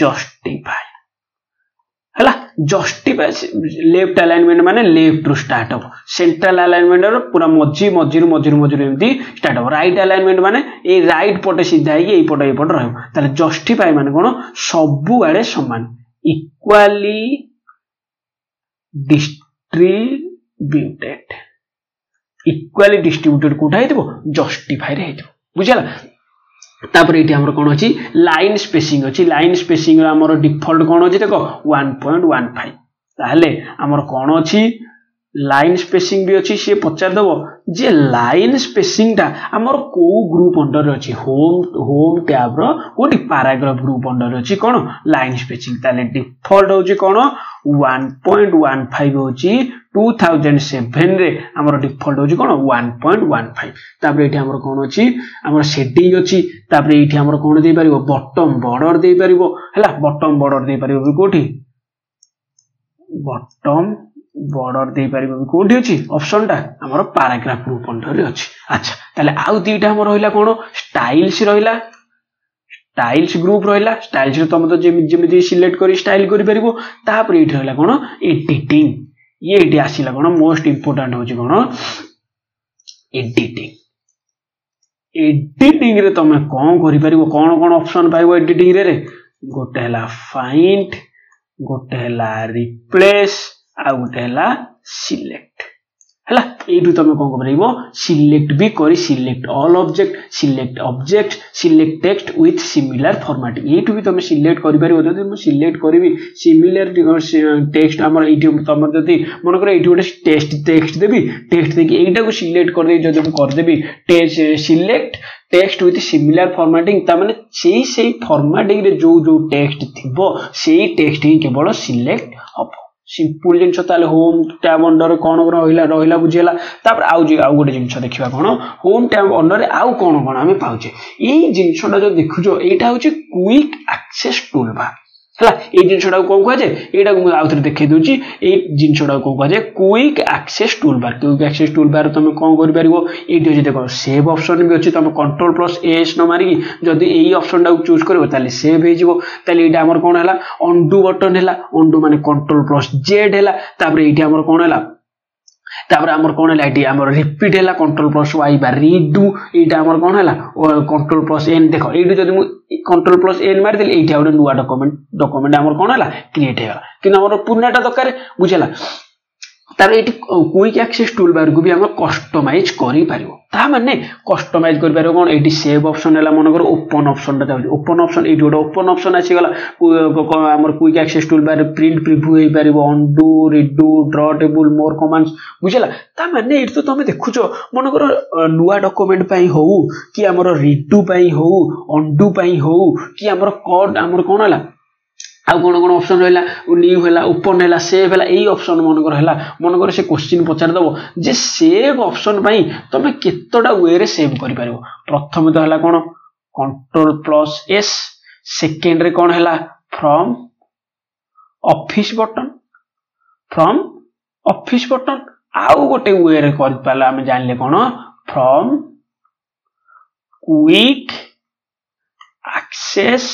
जस्टिफाई हला जस्टिफाई लेफ्ट अलाइनमेंट माने लेफ्ट रु स्टार्ट हो सेंट्रल अलाइनमेंट रो पूरा मझी एमती स्टार्ट हो राइट अलाइनमेंट माने ए राइट पटे सीधा है ए पटे रहयो ताले जस्टिफाई माने कोन सबु आड़े समान इक्वाली डिस्ट्रीब्यूटेड कोठा हेतबो जस्टिफाई रे हेतबो बुझला तापर एठी हमर कोन अछि लाइन स्पेसिंग अछि लाइन स्पेसिंग रो हमर डिफॉल्ट कोन अछि देखो 1.15 ताले हमर कोन अछि लाइन स्पेसिंग भी अछि से पचार दबो जे लाइन स्पेसिंग ता हमर को ग्रुप अंडर अछि होम टैब रो कोटी पैराग्राफ ग्रुप अंडर अछि कोन लाइन स्पेसिंग ताले डिफॉल्ट होछि कोन 1.15 होछि 2007 रे हमर डिफॉल्ट होछि कोन 1.15 तापर एठी हमर कोन अछि हमर सेटिंग अछि तापर एठी हमर कोन देइ परिबो बॉटम बॉर्डर देइ परिबो हला बॉटम बॉर्डर देइ परिबो कोठी बॉटम बॉर्डर देइ परिबो कोठी अछि ऑप्शन ता हमर पैराग्राफ ग्रुप अंडर रे अछि अच्छा ताले आउ दीटा हमर होइला कोन स्टाइल्स रहिला स्टाइल्स ग्रुप रहिला स्टाइल्स रे तुम तो जेमिति सिलेक्ट करी स्टाइल करि परिबो तापर एठी रहिला कोन एडिटिंग ये एठी आसीला कोन मोस्ट इंपोर्टेंट होछि कोन एडिटिंग रे तुम कोन करि परिबो कोन ऑप्शन पाइबो एडिटिंग रे गोटे हला फाइंड गोटे हला रिप्लेस आ गोटे हला सिलेक्ट हला एठु तमे कोन करबो सिलेक्ट भी करी select all object select text with similar format एठु भी तमे सिलेक्ट करि परिबो जदि म सिलेक्ट करबी सिमिलर टेक्स्ट हमर एठु तमे जदि मन करे एठु गोटे टेक्स्ट देबी टेक्स्ट देकी एटा को सिलेक्ट कर दे जदि म कर देबी select text with similar formatting ता माने सेही फॉर्मेटिंग रे जो टेक्स्ट थिबो सेही टेक्स्ट ही केवल सिलेक्ट हबो सिंपल जिंस ताले होम टैब अंडर कोन रहिला बुझिला तापर आउ गोटे जिंस देखिबा कोन होम टैब अंडर आउ कोन हमें पाउचे एई जिंसटा जो देखुजो एटा होची क्विक एक्सेस टूलबार हला ए जिंसटा कोन कहै जे एटा को आउ थरे देखै दोची ए जिंसटा कोन कहै जे क्विक एक्सेस टूलबार तुम कोन करि परिबो एटी जे देखो सेव ऑप्शन भी अछि तुम कंट्रोल प्लस एस न मारि जदी एई ऑप्शन टा चूज करबो ताले सेव हे जिवो ताले एटा हमर कोन हला अनडू बटन हला अनडू माने कंट्रोल प्लस जेड हला तापर एटी हमर कोन हला तापर हमर कोन हला एटी हमर रिपीट हला कंट्रोल प्लस वाई बा रीडू एटा हमर कोन हला कंट्रोल प्लस एन देखो एटी जदी मु कंट्रोल प्लस एन मारि देली एटी आउट नुवा डॉक्यूमेंट हमर कोन हला क्रिएट हेला किन हमर पुरानाटा दरकार बुझला तार एटी क्विक एक्सेस टूलबार को भी हम कस्टमाइज करि पारिबो ता माने कस्टमाइज करि पारिबो कोन एटी सेव ऑप्शन हला मन कर ओपन ऑप्शन ता जाउ ओपन ऑप्शन एटी गोटे ओपन ऑप्शन आसी गला हमर quick access toolbar print preview हे पारिबो undo redo draw table more commands बुझला ता माने एटी तो तमे देखुचो मन कर नुवा डॉक्यूमेंट पई हो कि हमर रीडू पई हो अनडू पई हो कि हमर कोड हमर कोन हला आ कोन ऑप्शन रहला न्यू हला ओपन हला सेव हला एई ऑप्शन मन कर से क्वेश्चन पचार दबो जे सेव ऑप्शन पई तमे केतोडा वे रे सेव करि पारिबो प्रथम तो हला कोन कंट्रोल प्लस एस सेकंड रे कोन हला फ्रॉम ऑफिस बटन आउ गोटे वे रे कर पाला हम जानले कोन फ्रॉम क्विक एक्सेस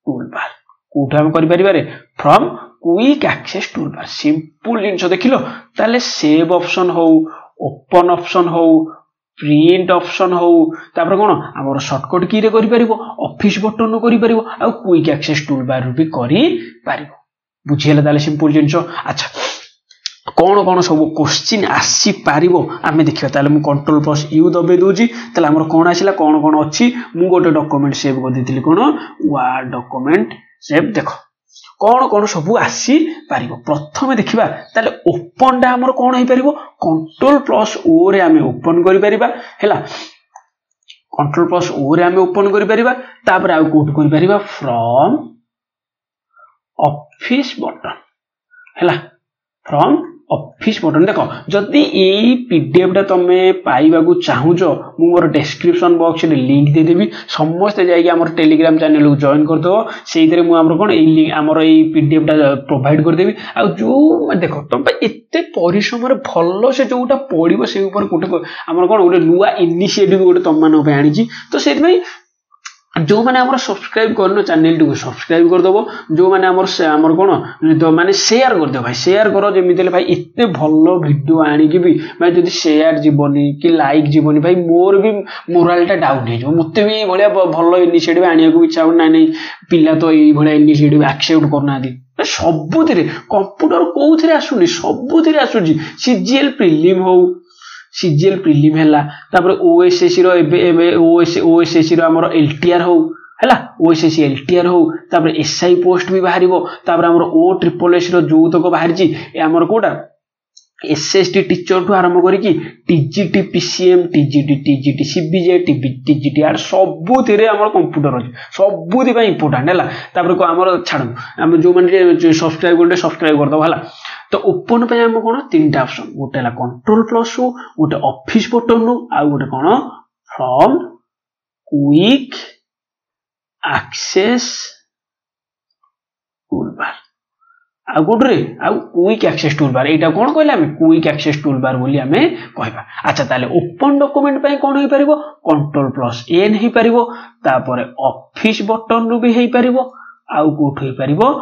टूलबार कोठा हम करि परिबारे from quick access toolbar simple जिंस देखिलो ताले सेव ऑप्शन हो ओपन ऑप्शन हो प्रिंट ऑप्शन हो तापर कोन हमर शॉर्टकट की रे करि परिबो ऑफिस बटन नो करि परिबो आ क्विक एक्सेस टूलबार भी करि परिबो बुझियला ताले सिंपल जिंस अच्छा कोन सब क्वेश्चन आसी पारिबो आमे देखिबा ताले मु कंट्रोल प्लस यू दबे दोजी ताले हमर कोन आसीला कोन अछि मु गोटे डॉक्यूमेंट सेव कर देतिली कोन वर्ड डॉक्यूमेंट सेव देखो कोन सब आसी पारिबो प्रथमे देखिबा ताले ओपन डा हमर कोन हे पारिबो कंट्रोल प्लस ओ रे आमे ओपन करि परिबा हैला कंट्रोल प्लस ओ रे आमे ओपन करि परिबा तापर आ कोड करि परिबा फ्रॉम ऑफिस बटन हैला फ्रॉम ऑफिस बटन देख जदि यही पीडीएफ टा तुम पाइबा चाहूच मु मोर डिस्क्रिप्शन बॉक्स रे लिंक दे देबी समस्त जाइए आम टेलीग्राम चैनल को जॉइन करदेव से कौन आमर ये पीडीएफ टा प्रोवाइड करदेवी आ जो देख तुम एत परिश्रम भल से जोटा पड़ो से गोटे आम कौन गोटे नुआ इनिशिएटिव गोटे तुम मान आनी तो से जो मैंने आमर सब्सक्राइब करन चैनल टी सब्सक्राइब करदेव जो मैंने आमर कौन माने शेयर करदेव भाई शेयर कर जमी भाई एत भल वीडियो आणिकी भी भाई जब शेयर जीवनी कि लाइक जीवनी भाई मोर भी मोराल डाउन हो मत भी भाया भल इनिशिएटिव आने को इच्छा ना नहीं पिला तो ये इनिशिएटिव एक्सेप्ट करना सबुति कंप्यूटर कौन आसुनी सबुति आसूसी सीजीएल प्रिलिम हो सीजीएल प्रिलिम है ओएसएससी ओएसएससी आमर एलटीआर हो है ओएसएससी एलटीआर हो एसआई पोस्ट भी बाहर आमर ओ ट्रिपल एस जो तक बाहरी आमर कौटा एसएसटी टीचर ठू आरंभ करके TGT PCM TGT CBZ TGT आर सबुति आमर कंप्यूटर अच्छे सबुति इंपोर्टाट है आमर छाड़ आम जो मैंने सब्सक्राइब करदे है तो ओपन पे आम कौन तीन टा ऑप्शन गोटे है कंट्रोल प्लस रू गोटे ऑफिस बटन रू आ गोटे कौन फ्रॉम क्विक एक्सेस टूलबार आ गोटे क्विक एक्सेस टूलबार यहाँ कौन कहले क्विक एक्सेस टूलबार बोली आम कहबा अच्छा ताले ओपन डॉक्यूमेंट पे कौन हो पारिबो कंट्रोल प्लस एन हो पारिबो तापर ऑफिस बटन रू भी हो पारिबो आउ कोठ हो पारिबो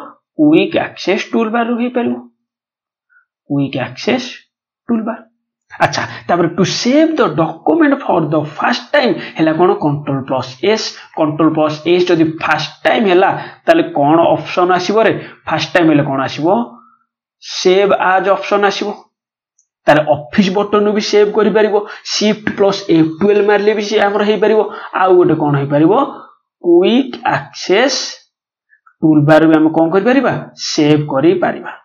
क्विक एक्सेस टूलबार रू हो पारिबो क्विक एक्सेस टूलबार अच्छा तापर to save the document for the first time है कौन कंट्रोल प्लस एस जदि फर्स्ट टाइम है ताले कौन ऑप्शन आसीबो रे फर्स्ट टाइम है कौन आसीबो सेव आज ऑप्शन आसीबो तार ऑफिस बटन भी सेव करि परिबो शिफ्ट प्लस F12 मारले भी से हमर हे परिबो आ गोटे कौन हे परिबो क्विक एक्सेस टूलबार भी हम कौन करि परिबा सेव करि परिबा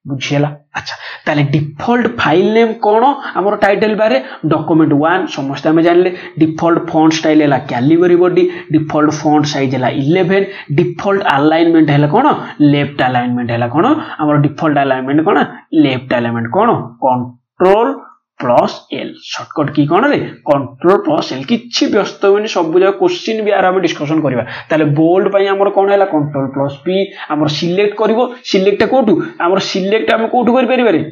बुझेला अच्छा ताले डिफॉल्ट फाइल नेम कौन आमर टाइटल बारे डॉक्यूमेंट 1 समस्त आम जानले डिफॉल्ट फॉन्ट स्टाइल है Calibri body default font size है 11 डिफॉल्ट अलाइनमेंट है कौन लेफ्ट अलाइनमेंट है कौन आमर डिफॉल्ट अलाइनमेंट कौन लेफ्ट अलाइनमेंट कौन कंट्रोल प्लस एल शॉर्टकट की कौन रे कंट्रोल प्लस एल किछि व्यस्त होनी सब जगह क्वेश्चन भी आराम डिस्कशन करबा ताले बोल्ड पई हमर कोन हैला कंट्रोल प्लस पी हमर सिलेक्ट करबो सिलेक्ट कोटू हमर सिलेक्ट हम कोटू कर परिबा रे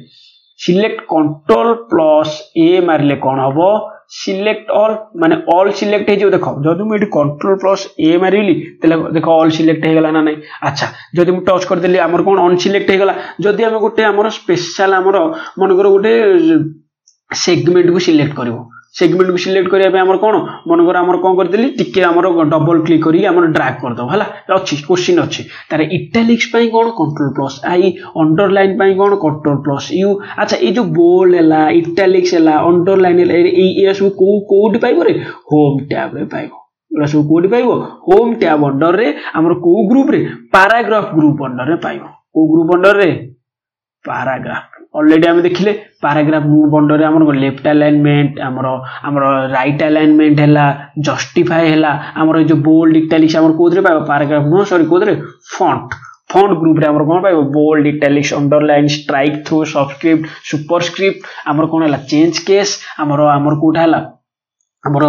सिलेक्ट कंट्रोल प्लस ए मारले कोन हबो सिलेक्ट ऑल माने ऑल सिलेक्ट हे जो देखो जदि मु एटी कंट्रोल प्लस ए मारिली तले देखो ऑल सिलेक्ट हे गला ना नहीं अच्छा जदि मु टच कर देली हमर कोन अन सिलेक्ट हे गला जदि हम गोटे हमर स्पेशल हमर मन कर गोटे सेगमेंट को सिलेक्ट करिवो सेगमेंट को सिलेक्ट करिया पे हमर कोन मन कर हमर कोन कर देली टिके हमर डबल क्लिक करी हमर ड्रैग कर दो हला अछि क्वेश्चन अछि तारे इटैलिक्स पई कोन कंट्रोल प्लस आई अंडरलाइन पई कोन कंट्रोल प्लस यू अच्छा ए जो बोल्ड हैला इटैलिक्स हैला अंडरलाइन हैला ए सब कोड पाइबो रे होम टैब रे पाइबो सब कोड पाइबो होम टैब अंडर रे हमर को ग्रुप रे पैराग्राफ ग्रुप अंडर रे पाइबो को ग्रुप अंडर रे पैराग्राफ ऑलरेडी आम देखिले पैराग्राफ ग्रुप अंडर रे हमर लेफ्ट अलाइनमेंट हमर राइट अलाइनमेंट हैला जस्टिफाई हैला हमर जो बोल्ड इटैलिक्स हमर कोदरे पाइबो पैराग्राफ नो सॉरी कोदरे फॉन्ट ग्रुप रे हमर कोन पाइबो bold italics underline strikethrough subscript superscript हमर कोन हैला चेंज केस हमर कोठा हैला हमर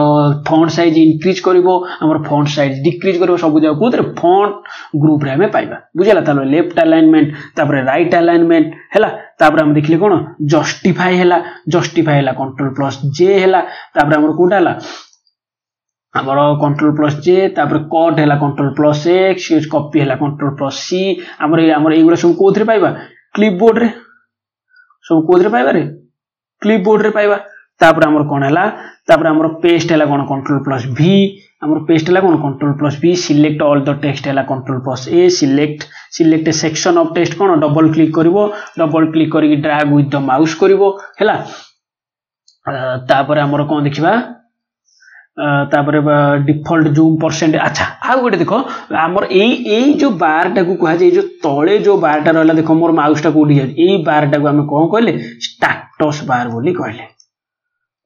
फॉन्ट साइज इंक्रीज करिवो हमर फॉन्ट साइज डिक्रीज करिवो सब जगह कोदरे फॉन्ट ग्रुप रे हमें पाइबा बुझला तालो लेफ्ट अलाइनमेंट तापर राइट अलाइनमेंट हैला तापर हम देखले कोन जस्टिफाई हैला कंट्रोल प्लस जे हैला तापर हमर कोठा हैला हमर कंट्रोल प्लस जे तापर कट हैला कंट्रोल प्लस एक्स कॉपी हैला कंट्रोल प्लस सी हमर एगुडा सब कोथरे पाइबा क्लिपबोर्ड रे सब कोथरे पाइबा रे क्लिपबोर्ड रे पाइबा तापर हमर कोन हैला तापर हमर पेस्ट हैला कोन कंट्रोल प्लस भी हमर पेस्ट हैला कोन कंट्रोल प्लस भी सिलेक्ट ऑल द टेक्स्ट हैला control plus A select a section of text कोन डबल क्लिक करिवो डबल क्लिक करी ड्रैग विथ द माउस करिवो हैला तापर हमर कोन देखिबा तापर डिफॉल्ट जूम परसेंट अच्छा आ गोटे देखो हमर ए जो बार टा को कहा जाय जो तळे जो बार टा रहला देखो मोर माउस टा कोडी जाय ए बार टा को हम कोन कहले स्टैटस बार बोली कहले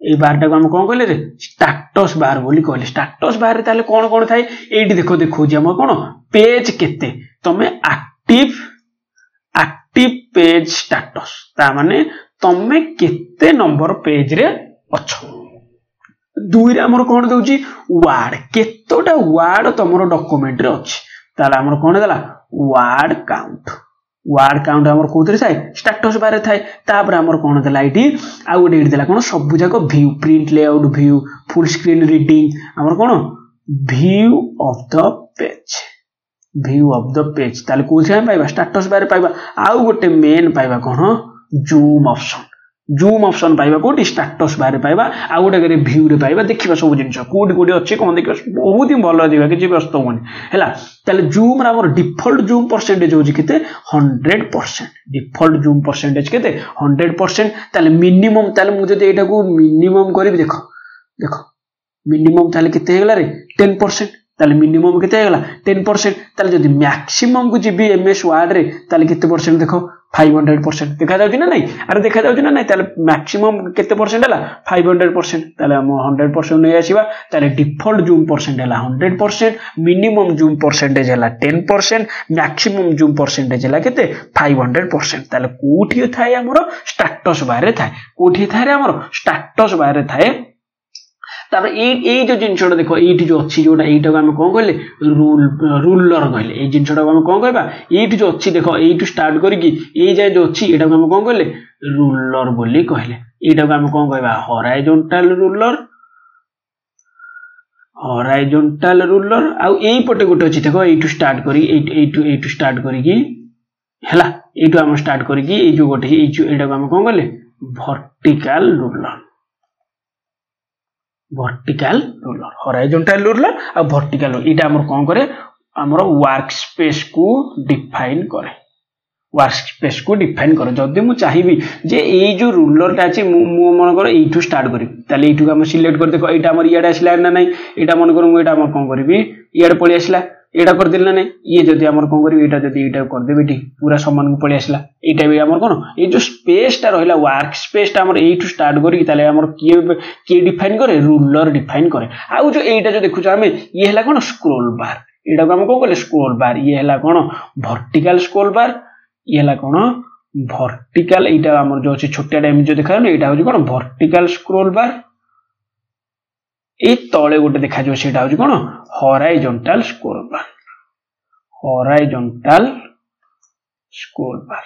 ए बार टा को हम कोन कहले रे स्टैटस बार बोली कहले स्टैटस बार रे ताले कोन कोन थाए एडी देखो देखो जे हम कोन पेज केते तमे पेज स्टेटस ता माने तमे केते नंबर पेज रे अछो दुई रे हमर कोन दउची वर्ड केतोटा वर्ड तमरो डॉक्यूमेंट रे अछि ताला हमर कोन देला वर्ड काउंट हमर कोथरे थाए स्टेटस बारे थाए तापर हमर कोन देला इटी आ गोटे इटी देला कोन सब जाको view print layout view full screen reading हमर कोन व्यू ऑफ द पेज ताले कोथरे हम पाइबा स्टेटस बारे पाइबा आ गोटे मेन पाइबा कोन जूम ऑप्शन पाइबा कोटी स्टेटस बारे पाइबा आ गोटे करे व्यू रे पाइबा देखिबा सब जिंस कोडी कोडी अछि कोन देखिबा बहुत ही भलो दिबा कि व्यस्त होनी हैला ताले जूम रा हमर डिफॉल्ट जूम परसेंटेज होजी केते 100% डिफॉल्ट जूम परसेंटेज केते 100% ताले मिनिमम ताले मु जदि एटा को मिनिमम करिबि देखो मिनिमम ताले केते हेगला रे 10% ताले मिनिमम केते हेगला 10% ताले जदि मैक्सिमम को जिबि एमएस वर्ड रे ताले केते परसेंट देखो 500% देखा जाउची ना नहीं अरे देखा जाउची ना नहीं ताले मैक्सिमम केते परसेंट हला 500% ताले हम 100% नै आसीबा ताले डिफॉल्ट जूम परसेंट हला 100% मिनिमम जूम परसेंटेज हला 10% मैक्सिमम जूम परसेंटेज हला केते 500% ताले कोठी थाए हमरो स्टेटस बारे थाए कोठी थाए रे हमरो स्टेटस बारे थाए तापर ए जो जिनछोटा देखो एठी जो अछि जोटा एटा को हम कोन कहले रूलर कहले ए जिनछोटा को हम कोन कहबा एठी जो अछि देखो एठू स्टार्ट करी कि ए जाय जो अछि एटा को हम कोन कहले रूलर बोली कहले एटा को हम कोन कहबा हॉरिजॉन्टल रूलर आ एई पटे गोटे अछि देखो एठू स्टार्ट करी एठू स्टार्ट करी कि हैला एठू हम स्टार्ट करी कि ए जो गोटे एटा को हम कोन कहले वर्टिकल रूलर हॉरिजॉन्टल रूलर आ वर्टिकल इटा हमर कोन करे हमर वर्क स्पेस को डिफाइन करे जदि मु चाहिबी जे ए जो रूलर ता अछि मु मन कर एठू स्टार्ट करी ताले एठू हम सिलेक्ट कर देखो एटा हमर याडा आसला ना नहीं एटा मन कर मु एटा हमर कोन करबी याडा पळी आसला एटा कर दिल ना नहीं ये जदि हमर कोन करबी एटा जदि एटा कर देबी ठीक पूरा समान को पळी आसला एटा भी हमर कोन ए जो स्पेस ता रहला वर्क स्पेस ता हमर एठू स्टार्ट करी ताले हमर के डिफाइन करे रूलर डिफाइन करे आ जो एटा जो देखु हमें ये हला कोन स्क्रॉल बार एटा को हम कोन कहले स्क्रॉल बार ये हला कोन वर्टिकल स्क्रॉल बार ये हला कोन वर्टिकल एटा हमर जो अछि छोटा टाइम जो देखा न एटा हो कोन वर्टिकल स्क्रॉल बार ए तळे गोटे देखा जो सेटा हो कोन हॉरिजॉन्टल स्क्रॉल बार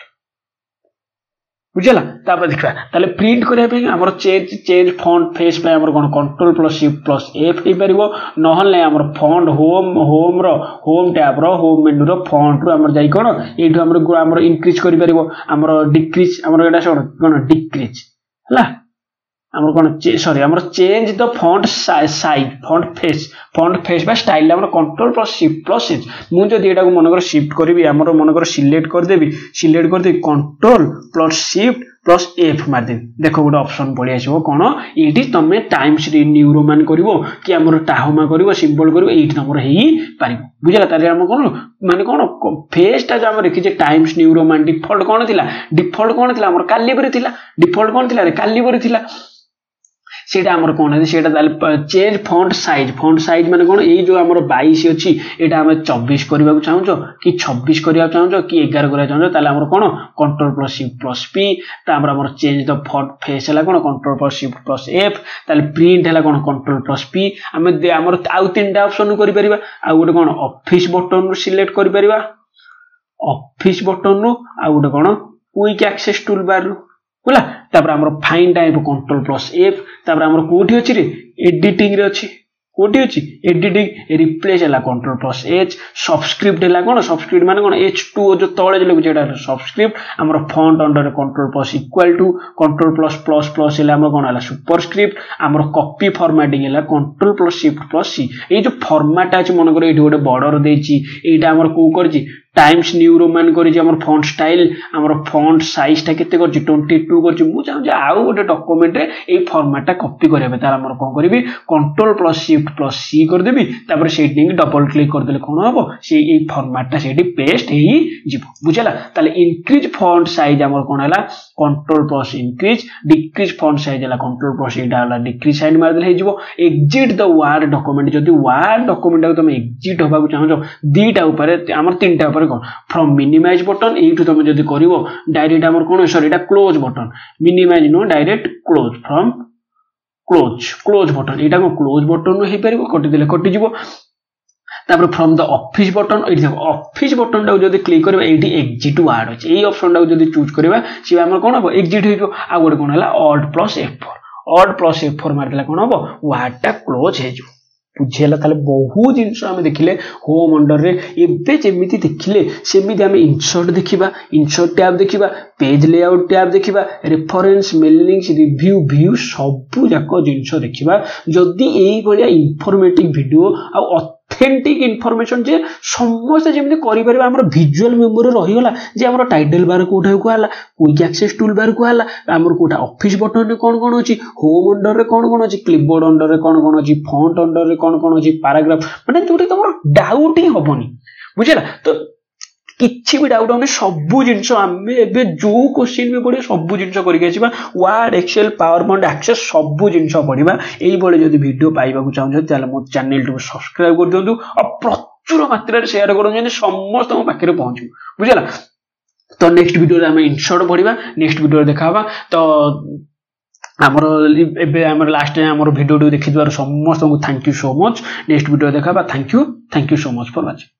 बुझला तापर देखा ताले प्रिंट करिया पे हमर चेंज फॉन्ट फेस पे हमर कोन control plus shift plus F हे परिबो नहले हमर फॉन्ट होम टैब रो होम मेनू रो फॉन्ट रो हमर जाई कोन एठो हमर इंक्रीज करि परिबो हमर डिक्रीज हमर एटा कोन डिक्रीज हला हमर कोन सॉरी हमर change the font size font face बा स्टाइल हमर control plus shift plus H मु जदि एटा को मन कर शिफ्ट करबी हमर मन कर सिलेक्ट कर देबी control plus shift plus F मार दे देखो गोटे ऑप्शन पळी आसीबो कोन एठी तमे टाइम्स न्यूरोमान करिवो कि हमर टाहोमा करिवो सिंबल करिवो एठी नंबर हेई पारिबो बुझला तारे हम कोन माने कोन फेस ता हम देखि जे टाइम्स न्यूरोमान डिफॉल्ट कोन थिला हमर कालीबरी थिला डिफॉल्ट कोन थिला रे कालीबरी थिला सेटा हमर कोन है सेटा ताले चेंज फॉन्ट साइज माने कोन ए जो हमर 22 अछि एटा हम 24 करबा को चाहू कि 26 करबा चाहू कि 11 करबा चाहू ताले हमर कोन control plus shift plus P तापर हमर चेंज द फॉन्ट फेस हला कोन control plus shift plus F ताले प्रिंट हला कोन कंट्रोल प्लस पी हम हमर आउ तीनटा ऑप्शन करि परिबा आ गोटे कोन ऑफिस बटन रो सिलेक्ट करि परिबा ऑफिस बटन रो आ गोटे कोन क्विक एक्सेस टूल बार रो बोला तापर हमर fine type control plus F तापर हमर कोठी अछि रे एडिटिंग रे अछि कोठी अछि एडिटिंग रिप्लेस हला कंट्रोल प्लस एच सबस्क्रिप्ट हला कोन सबस्क्रिप्ट माने कोन h2 जो तळे जे जेटा सबस्क्रिप्ट हमर font under control plus equal to control plus plus plus हला हमर कोन हला सुपरस्क्रिप्ट हमर कॉपी फॉर्मेटिंग हला control plus shift plus C ए जो फॉर्मेट अछि मन करे एठी गोटे बॉर्डर देछि एटा हमर को करछि टाइम्स न्यू रोमान करी जे हमर फॉन्ट स्टाइल हमर फॉन्ट साइज ता केते करछि 22 करछि मु चाहू जे आउ गोटे डॉक्यूमेंट रे ए फॉर्मेट ता कॉपी करबे तार हमर कोन करबी कंट्रोल प्लस शिफ्ट प्लस सी कर देबी तापर सेटिंग डबल क्लिक कर देले कोन हबो से ए फॉर्मेट ता सेठी पेस्ट हेई जिवो बुझला ताले इंक्रीज फॉन्ट साइज हमर कोन हला control plus increase decrease font size हला कंट्रोल प्लस एटा हला डिक्रीज साइड मार देले हेई जिवो एग्जिट द वर्ड डॉक्यूमेंट जदी वर्ड डॉक्यूमेंट को तुम एग्जिट होबा को चाहू दीटा ऊपर हमर तीनटा तापर कौन फ्रॉम मिनिमाइज बटन एठू तुम जदि करिवो डायरेक्ट हमर कोन सॉरी एटा close button minimise no direct close from close button एटा को क्लोज बटन हे परिबो कटि देले कटि जिवो तापर फ्रॉम द ऑफिस बटन एठी देखो ऑफिस बटन टा जदि क्लिक करबा एठी एग्जिट वर्ड अछि एई ऑप्शन टा जदि चूज करबा सी हमर कोन हो एग्जिट हो आ गोटे कोन हला ऑल्ट प्लस F4 मार देला कोन हो वर्ड टा क्लोज हे जो बुझेला ताले बहुत जिंस हम देखिले होम अंडर रे एबे जेमिति देखिले सेमिति हम इंसर्ट देखिबा इंसर्ट टैब देखिबा पेज लेआउट टैब देखिबा रेफरेंस मेलिंग्स रिव्यू व्यू सब जाको जिंस देखिबा जदी एई बलिया इंफॉर्मेटिव वीडियो आ ऑथेंटिक इंफॉर्मेशन जे समस्त जेमिति करि परबा हमर विजुअल मेमोरी रहि गला जे हमर टाइटल बार कोठा को हला क्विक एक्सेस टूल बार को हला हमर कोठा ऑफिस बटन रे कोन अछि होम अंडर रे कोन अछि क्लिपबोर्ड अंडर रे कोन अछि फॉन्ट अंडर रे कोन अछि पैराग्राफ माने जोटे तमर डाउट ही होबनी बुझिला तो किछि भी डाउट होने सबु जिंस हमें एबे जो क्वेश्चन में पड़े सबु जिंस करि गेछिबा Word Excel PowerPoint Access सबु जिंस पढिबा एई बळे जदी वीडियो पाइबा को चाहौ ताले मो चैनल को सब्सक्राइब कर दियंतु और प्रचुर मात्रा रे शेयर करू जे समस्त हम पाखरे पहुंचू बुझला तो नेक्स्ट वीडियो रे हम इंसर्ट पढिबा नेक्स्ट वीडियो देखाबा तो हमर एबे हमर लास्ट टाइम हमर वीडियो देखि दिवार समस्त को thank you so much next video देखाबा thank you so much for watching.